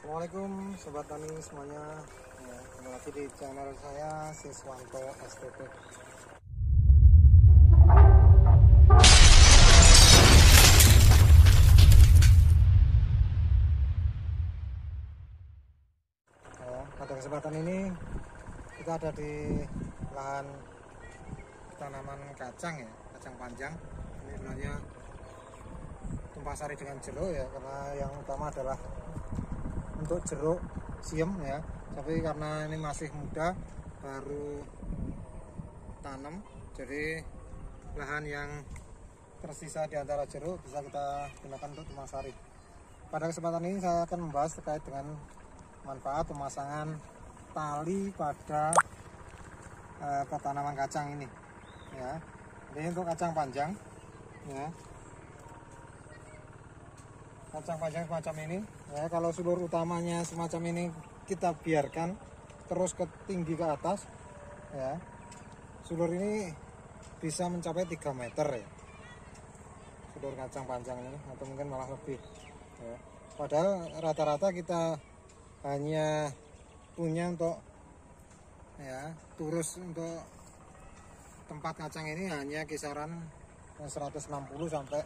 Assalamualaikum Sobat Tani semuanya ya, kembali lagi di channel saya Siswanto STP. Pada kesempatan ini kita ada di lahan tanaman kacang ya, kacang panjang. Ini sebenarnya tumpang sari dengan jeruk ya, karena yang utama adalah untuk jeruk siem ya, tapi karena ini masih muda baru tanam, jadi lahan yang tersisa di antara jeruk bisa kita gunakan untuk tumpang sari. Pada kesempatan ini saya akan membahas terkait dengan manfaat pemasangan tali pada tanaman kacang ini ya. Jadi untuk kacang panjang ya, kacang panjang semacam ini ya, kalau sulur utamanya semacam ini kita biarkan terus ke tinggi ke atas ya, sulur ini bisa mencapai 3 meter ya, sulur kacang panjang ini, atau mungkin malah lebih ya. Padahal rata-rata kita hanya punya untuk ya turus untuk tempat kacang ini hanya kisaran 160 sampai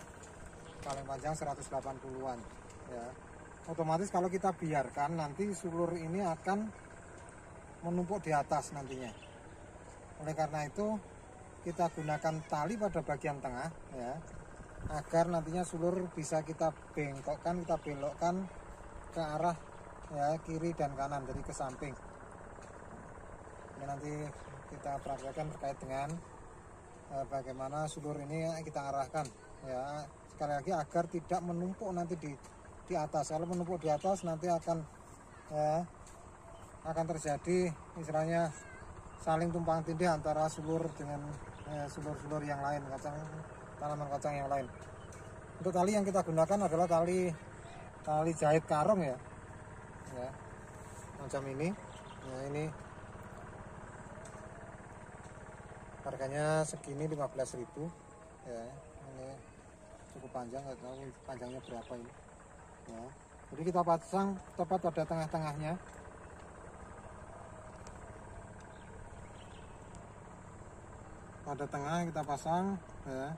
paling panjang 180-an ya. Otomatis kalau kita biarkan nanti sulur ini akan menumpuk di atas nantinya. Oleh karena itu kita gunakan tali pada bagian tengah ya, agar nantinya sulur bisa kita bengkokkan, kita belokkan ke arah ya kiri dan kanan, jadi ke samping. Ini nanti kita perhatikan terkait dengan bagaimana sulur ini kita arahkan ya, sekali lagi agar tidak menumpuk nanti di atas. Kalau menumpuk di atas nanti akan terjadi istilahnya saling tumpang tindih antara sulur dengan sulur-sulur yang lain, tanaman kacang yang lain. Untuk tali yang kita gunakan adalah tali jahit karung ya, macam ini ya. Ini harganya segini 15.000 ya. Ini cukup panjang, nggak tahu panjangnya berapa ini ya. Jadi kita pasang tepat pada tengah-tengahnya. Pada tengah kita pasang ya.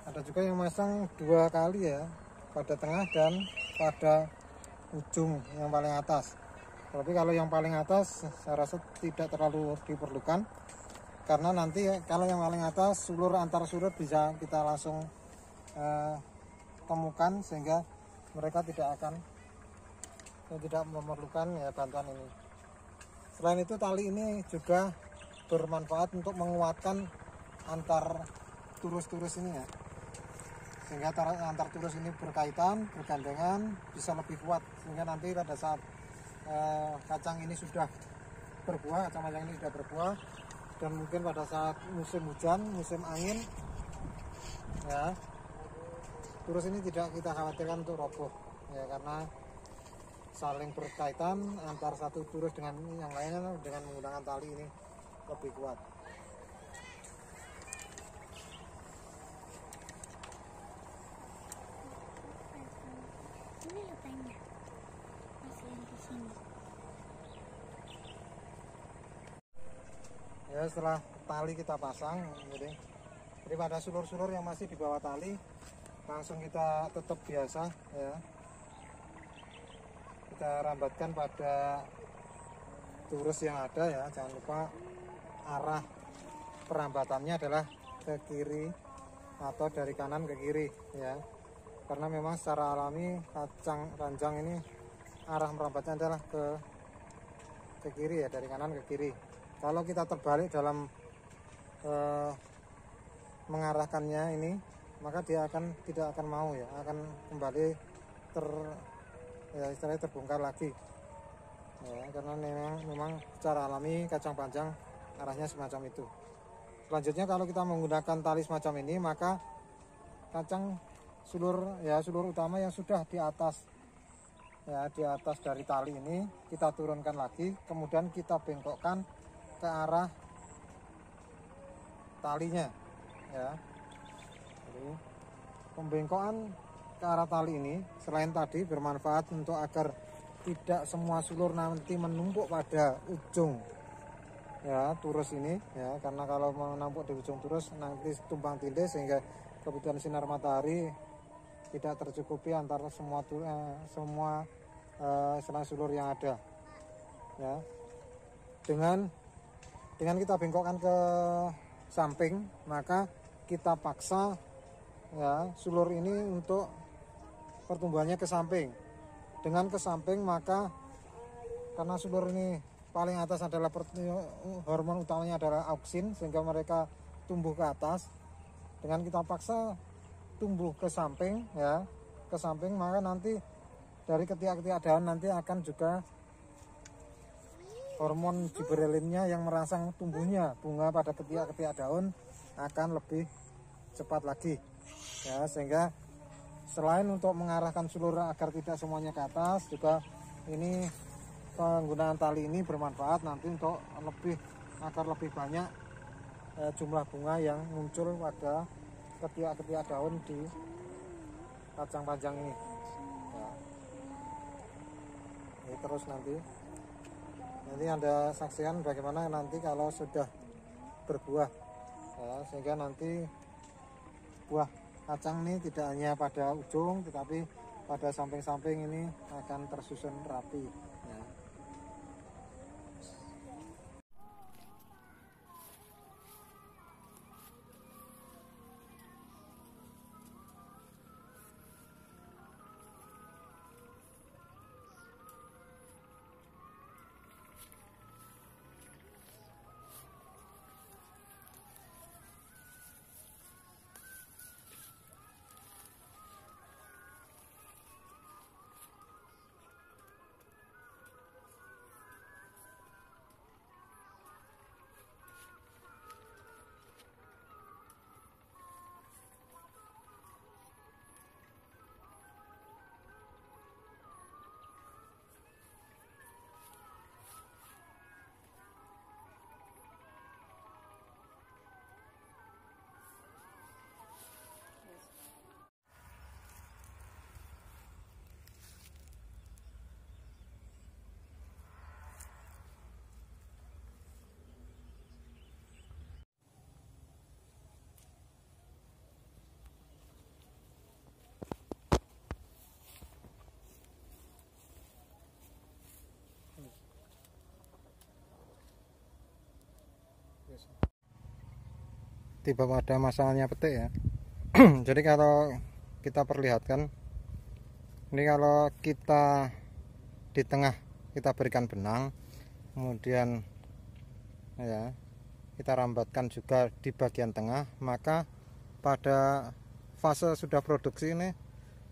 Ada juga yang masang 2 kali ya, pada tengah dan pada ujung yang paling atas. Tapi kalau yang paling atas saya rasa tidak terlalu diperlukan, karena nanti kalau yang paling atas antar sulur bisa kita langsung temukan, sehingga mereka tidak memerlukan ya bantuan ini. Selain itu tali ini juga bermanfaat untuk menguatkan antar turus-turus ini ya, sehingga antar turus ini berkaitan, bergandengan, bisa lebih kuat, sehingga nanti pada saat kacang ini sudah berbuah, kacang panjang ini sudah berbuah, dan mungkin pada saat musim hujan, musim angin ya, turus ini tidak kita khawatirkan untuk roboh ya, karena saling berkaitan antar satu turus dengan yang lainnya dengan menggunakan tali ini lebih kuat. Ini apanya? Masih yang di sini. Ya, setelah tali kita pasang, jadi pada sulur-sulur yang masih di bawah tali langsung kita tetap biasa ya, kita rambatkan pada turus yang ada ya. Jangan lupa arah perambatannya adalah ke kiri atau dari kanan ke kiri ya, karena memang secara alami kacang panjang ini arah merambatnya adalah ke kiri ya, dari kanan ke kiri. Kalau kita terbalik dalam mengarahkannya ini, maka dia tidak akan mau ya, akan kembali istilahnya terbongkar lagi ya, karena memang secara alami kacang panjang arahnya semacam itu. Selanjutnya kalau kita menggunakan tali semacam ini, maka kacang sulur utama yang sudah di atas ya, di atas dari tali ini kita turunkan lagi, kemudian kita bengkokkan ke arah talinya ya. Jadi pembengkokan ke arah tali ini selain tadi bermanfaat untuk agar tidak semua sulur nanti menumpuk pada ujung ya turus ini ya, karena kalau menumpuk di ujung turus nanti tumpang tindih sehingga kebutuhan sinar matahari tidak tercukupi antara semua selang sulur yang ada ya. Dengan kita bengkokkan ke samping, maka kita paksa ya sulur ini untuk pertumbuhannya ke samping. Dengan ke samping, maka karena sulur ini paling atas adalah hormon utamanya adalah auksin, sehingga mereka tumbuh ke atas. Dengan kita paksa tumbuh ke samping ya, ke samping, maka nanti dari ketiak-ketiak daun nanti akan juga hormon giberelinnya yang merangsang tumbuhnya bunga pada ketiak-ketiak daun akan lebih cepat lagi ya, sehingga selain untuk mengarahkan sulur agar tidak semuanya ke atas, juga ini penggunaan tali ini bermanfaat nanti untuk agar lebih banyak jumlah bunga yang muncul pada ketiak-ketiak daun di kacang panjang ini ya. Ini terus nanti Anda saksikan bagaimana nanti kalau sudah berbuah ya, sehingga nanti buah kacang ini tidak hanya pada ujung tetapi pada samping-samping ini akan tersusun rapi ya. Tiba pada masalahnya petik ya. Jadi kalau kita perlihatkan ini, kalau kita di tengah kita berikan benang, kemudian ya kita rambatkan juga di bagian tengah, maka pada fase sudah produksi ini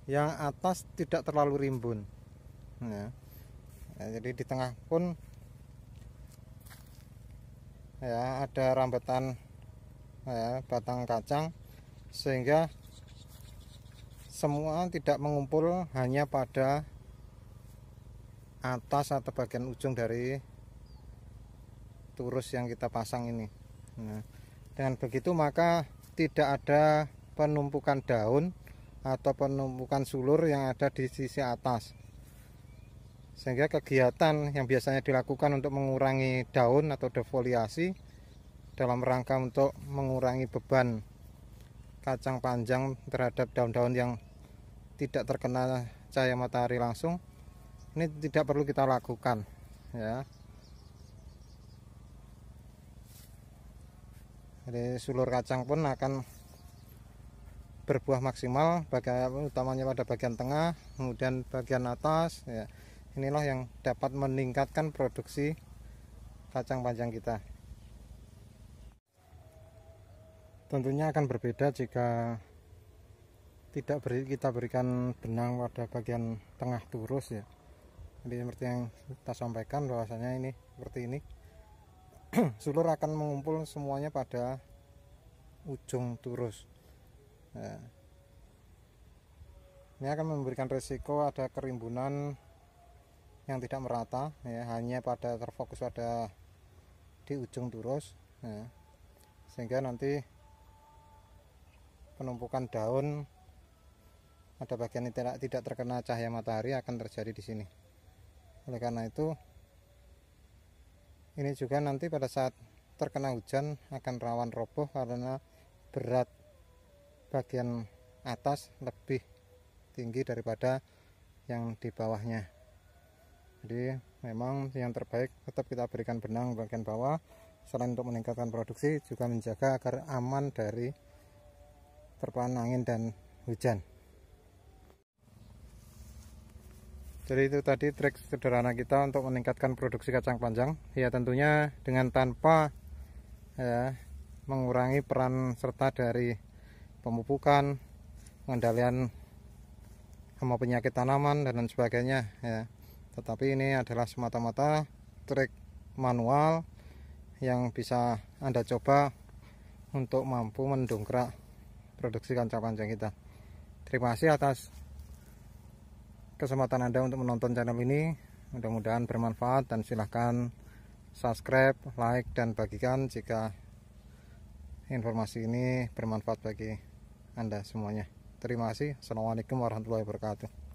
yang atas tidak terlalu rimbun ya. Jadi di tengah pun ya ada rambatan ya, batang kacang, sehingga semua tidak mengumpul hanya pada atas atau bagian ujung dari turus yang kita pasang ini. Nah, dengan begitu maka tidak ada penumpukan daun atau penumpukan sulur yang ada di sisi atas, sehingga kegiatan yang biasanya dilakukan untuk mengurangi daun atau defoliasi dalam rangka untuk mengurangi beban kacang panjang terhadap daun-daun yang tidak terkena cahaya matahari langsung, ini tidak perlu kita lakukan ya. Jadi sulur kacang pun akan berbuah maksimal, bagian utamanya pada bagian tengah, kemudian bagian atas ya. Inilah yang dapat meningkatkan produksi kacang panjang kita. Tentunya akan berbeda jika tidak kita berikan benang pada bagian tengah turus ya. Jadi seperti yang kita sampaikan bahwasanya ini seperti ini. Sulur akan mengumpul semuanya pada ujung turus ya. Ini akan memberikan resiko ada kerimbunan yang tidak merata ya, hanya pada terfokus pada di ujung turus ya. Sehingga nanti penumpukan daun pada bagian yang tidak terkena cahaya matahari akan terjadi di sini Oleh karena itu ini juga nanti pada saat terkena hujan akan rawan roboh karena berat bagian atas lebih tinggi daripada yang di bawahnya. Jadi memang yang terbaik tetap kita berikan benang bagian bawah, selain untuk meningkatkan produksi juga menjaga agar aman dari terpaan angin dan hujan. Jadi itu tadi trik sederhana kita untuk meningkatkan produksi kacang panjang. Ya tentunya dengan tanpa mengurangi peran serta dari pemupukan, pengendalian hama penyakit tanaman dan lain sebagainya ya. Tetapi ini adalah semata-mata trik manual yang bisa Anda coba untuk mampu mendongkrak produksi kacang panjang kita. Terima kasih atas kesempatan Anda untuk menonton channel ini. Mudah-mudahan bermanfaat dan silahkan subscribe, like, dan bagikan jika informasi ini bermanfaat bagi Anda semuanya. Terima kasih. Assalamualaikum warahmatullahi wabarakatuh.